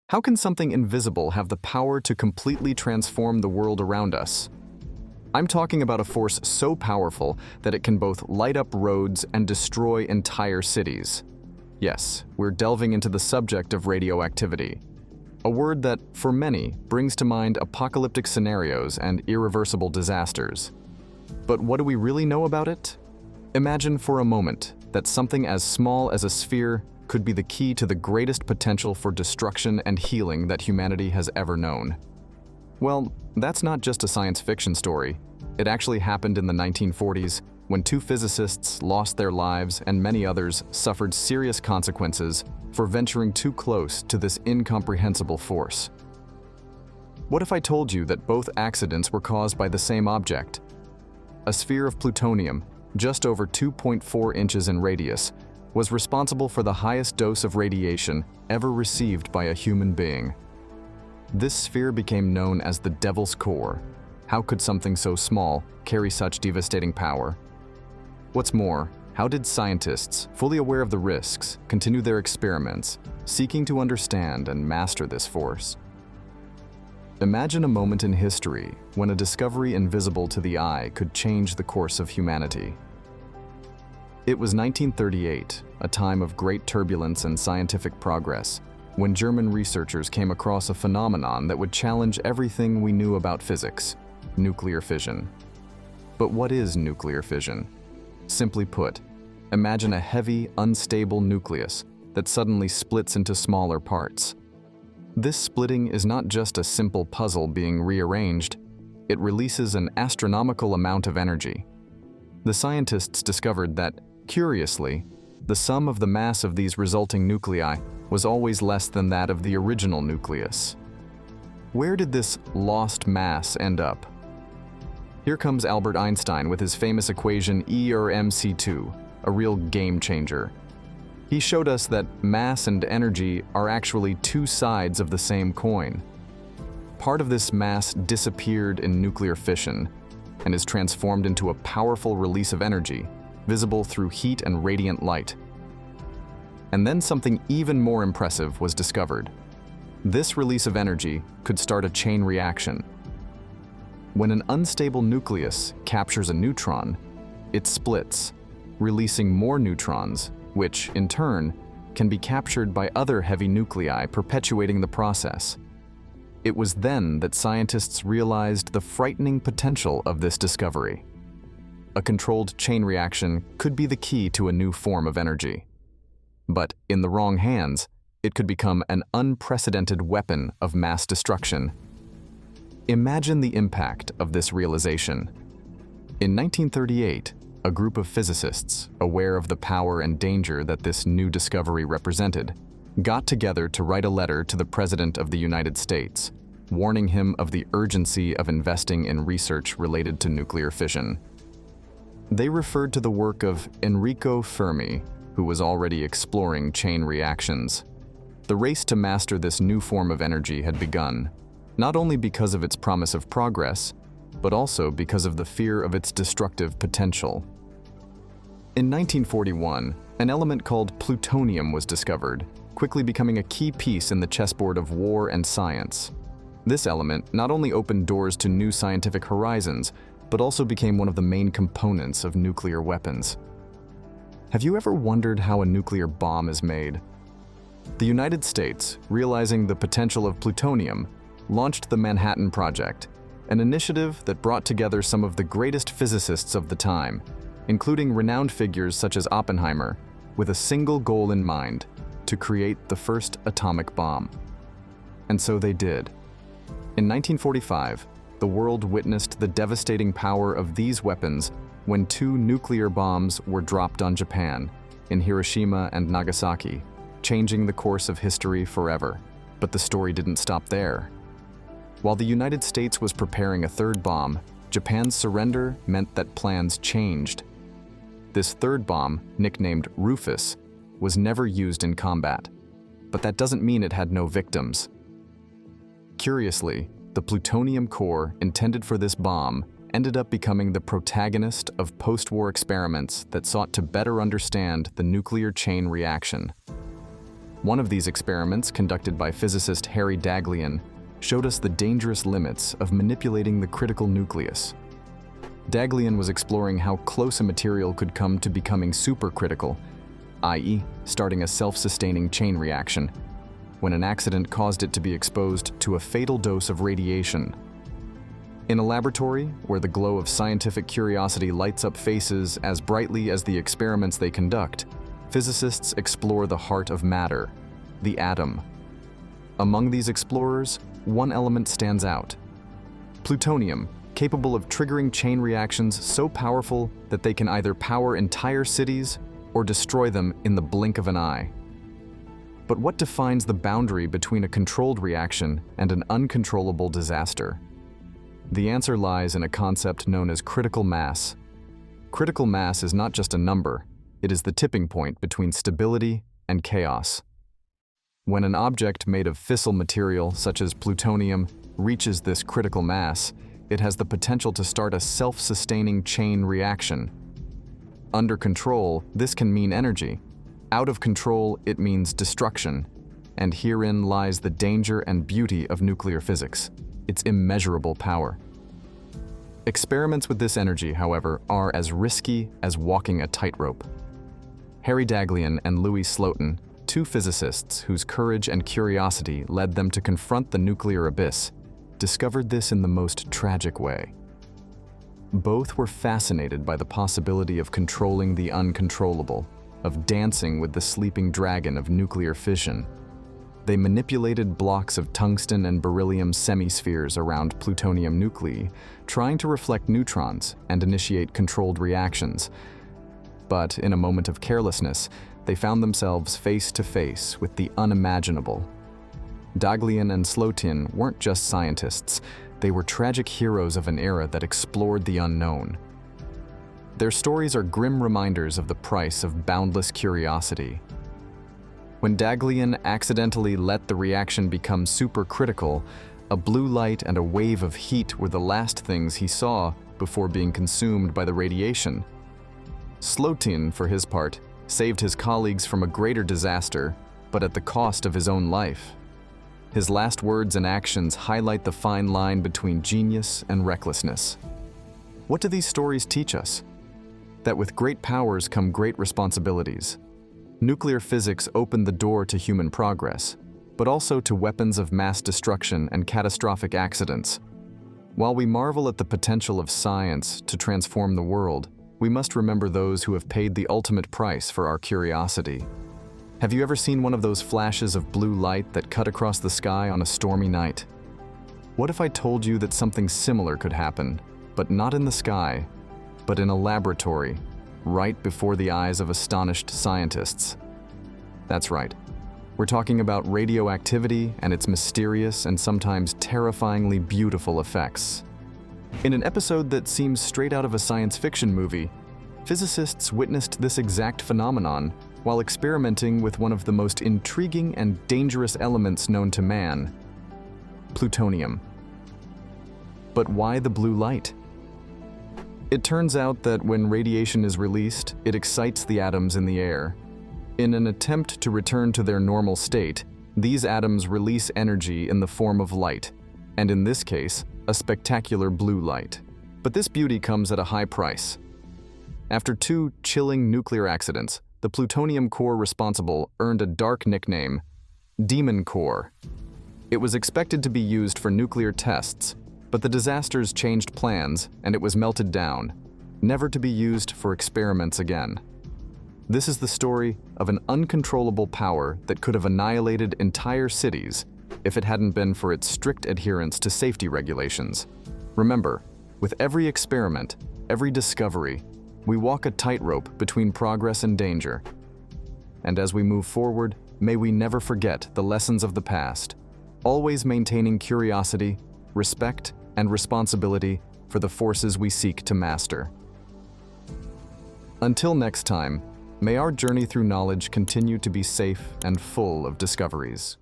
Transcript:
How can something invisible have the power to completely transform the world around us? I'm talking about a force so powerful that it can both light up roads and destroy entire cities. Yes, we're delving into the subject of radioactivity, a word that, for many, brings to mind apocalyptic scenarios and irreversible disasters. But what do we really know about it? Imagine for a moment that something as small as a sphere could be the key to the greatest potential for destruction and healing that humanity has ever known. Well, that's not just a science fiction story. It actually happened in the 1940s when two physicists lost their lives and many others suffered serious consequences for venturing too close to this incomprehensible force. What if I told you that both accidents were caused by the same object? A sphere of plutonium, just over 2.4 inches in radius, was responsible for the highest dose of radiation ever received by a human being. This sphere became known as the Devil's Core. How could something so small carry such devastating power? What's more, how did scientists, fully aware of the risks, continue their experiments, seeking to understand and master this force? Imagine a moment in history when a discovery invisible to the eye could change the course of humanity. It was 1938, a time of great turbulence and scientific progress, when German researchers came across a phenomenon that would challenge everything we knew about physics: nuclear fission. But what is nuclear fission? Simply put, imagine a heavy, unstable nucleus that suddenly splits into smaller parts. This splitting is not just a simple puzzle being rearranged, it releases an astronomical amount of energy. The scientists discovered that, curiously, the sum of the mass of these resulting nuclei was always less than that of the original nucleus. Where did this lost mass end up? Here comes Albert Einstein with his famous equation E=mc², a real game changer. He showed us that mass and energy are actually two sides of the same coin. Part of this mass disappeared in nuclear fission and is transformed into a powerful release of energy, visible through heat and radiant light. And then something even more impressive was discovered. This release of energy could start a chain reaction. When an unstable nucleus captures a neutron, it splits, releasing more neutrons, which, in turn, can be captured by other heavy nuclei, perpetuating the process. It was then that scientists realized the frightening potential of this discovery. A controlled chain reaction could be the key to a new form of energy. But in the wrong hands, it could become an unprecedented weapon of mass destruction. Imagine the impact of this realization. In 1938, a group of physicists, aware of the power and danger that this new discovery represented, got together to write a letter to the President of the United States, warning him of the urgency of investing in research related to nuclear fission. They referred to the work of Enrico Fermi, who was already exploring chain reactions. The race to master this new form of energy had begun, not only because of its promise of progress, but also because of the fear of its destructive potential. In 1941, an element called plutonium was discovered, quickly becoming a key piece in the chessboard of war and science. This element not only opened doors to new scientific horizons, but also became one of the main components of nuclear weapons. Have you ever wondered how a nuclear bomb is made? The United States, realizing the potential of plutonium, launched the Manhattan Project, an initiative that brought together some of the greatest physicists of the time, including renowned figures such as Oppenheimer, with a single goal in mind: to create the first atomic bomb. And so they did. In 1945, the world witnessed the devastating power of these weapons when two nuclear bombs were dropped on Japan, in Hiroshima and Nagasaki, changing the course of history forever. But the story didn't stop there. While the United States was preparing a third bomb, Japan's surrender meant that plans changed. This third bomb, nicknamed Rufus, was never used in combat, but that doesn't mean it had no victims. Curiously, the plutonium core intended for this bomb ended up becoming the protagonist of post-war experiments that sought to better understand the nuclear chain reaction. One of these experiments, conducted by physicist Harry Daghlian, showed us the dangerous limits of manipulating the critical nucleus. Daghlian was exploring how close a material could come to becoming supercritical, i.e., starting a self-sustaining chain reaction, when an accident caused it to be exposed to a fatal dose of radiation. In a laboratory, where the glow of scientific curiosity lights up faces as brightly as the experiments they conduct, physicists explore the heart of matter, the atom. Among these explorers, one element stands out: plutonium, capable of triggering chain reactions so powerful that they can either power entire cities or destroy them in the blink of an eye. But what defines the boundary between a controlled reaction and an uncontrollable disaster? The answer lies in a concept known as critical mass. Critical mass is not just a number, it is the tipping point between stability and chaos. When an object made of fissile material, such as plutonium, reaches this critical mass, it has the potential to start a self-sustaining chain reaction. Under control, this can mean energy. Out of control, it means destruction. And herein lies the danger and beauty of nuclear physics, its immeasurable power. Experiments with this energy, however, are as risky as walking a tightrope. Harry Daghlian and Louis Slotin, two physicists whose courage and curiosity led them to confront the nuclear abyss, discovered this in the most tragic way. Both were fascinated by the possibility of controlling the uncontrollable, of dancing with the sleeping dragon of nuclear fission. They manipulated blocks of tungsten and beryllium semispheres around plutonium nuclei, trying to reflect neutrons and initiate controlled reactions. But in a moment of carelessness, they found themselves face to face with the unimaginable. Daghlian and Slotin weren't just scientists, they were tragic heroes of an era that explored the unknown. Their stories are grim reminders of the price of boundless curiosity. When Daghlian accidentally let the reaction become supercritical, a blue light and a wave of heat were the last things he saw before being consumed by the radiation. Slotin, for his part, saved his colleagues from a greater disaster, but at the cost of his own life. His last words and actions highlight the fine line between genius and recklessness. What do these stories teach us? That with great powers come great responsibilities. Nuclear physics opened the door to human progress, but also to weapons of mass destruction and catastrophic accidents. While we marvel at the potential of science to transform the world, we must remember those who have paid the ultimate price for our curiosity. Have you ever seen one of those flashes of blue light that cut across the sky on a stormy night? What if I told you that something similar could happen, but not in the sky, but in a laboratory, right before the eyes of astonished scientists? That's right. We're talking about radioactivity and its mysterious and sometimes terrifyingly beautiful effects. In an episode that seems straight out of a science fiction movie, physicists witnessed this exact phenomenon while experimenting with one of the most intriguing and dangerous elements known to man: plutonium. But why the blue light? It turns out that when radiation is released, it excites the atoms in the air. In an attempt to return to their normal state, these atoms release energy in the form of light, and in this case, a spectacular blue light. But this beauty comes at a high price. After two chilling nuclear accidents, the plutonium core responsible earned a dark nickname: Demon Core. It was expected to be used for nuclear tests, but the disasters changed plans and it was melted down, never to be used for experiments again. This is the story of an uncontrollable power that could have annihilated entire cities if it hadn't been for its strict adherence to safety regulations. Remember, with every experiment, every discovery, we walk a tightrope between progress and danger. And as we move forward, may we never forget the lessons of the past, always maintaining curiosity, respect, and responsibility for the forces we seek to master. Until next time, may our journey through knowledge continue to be safe and full of discoveries.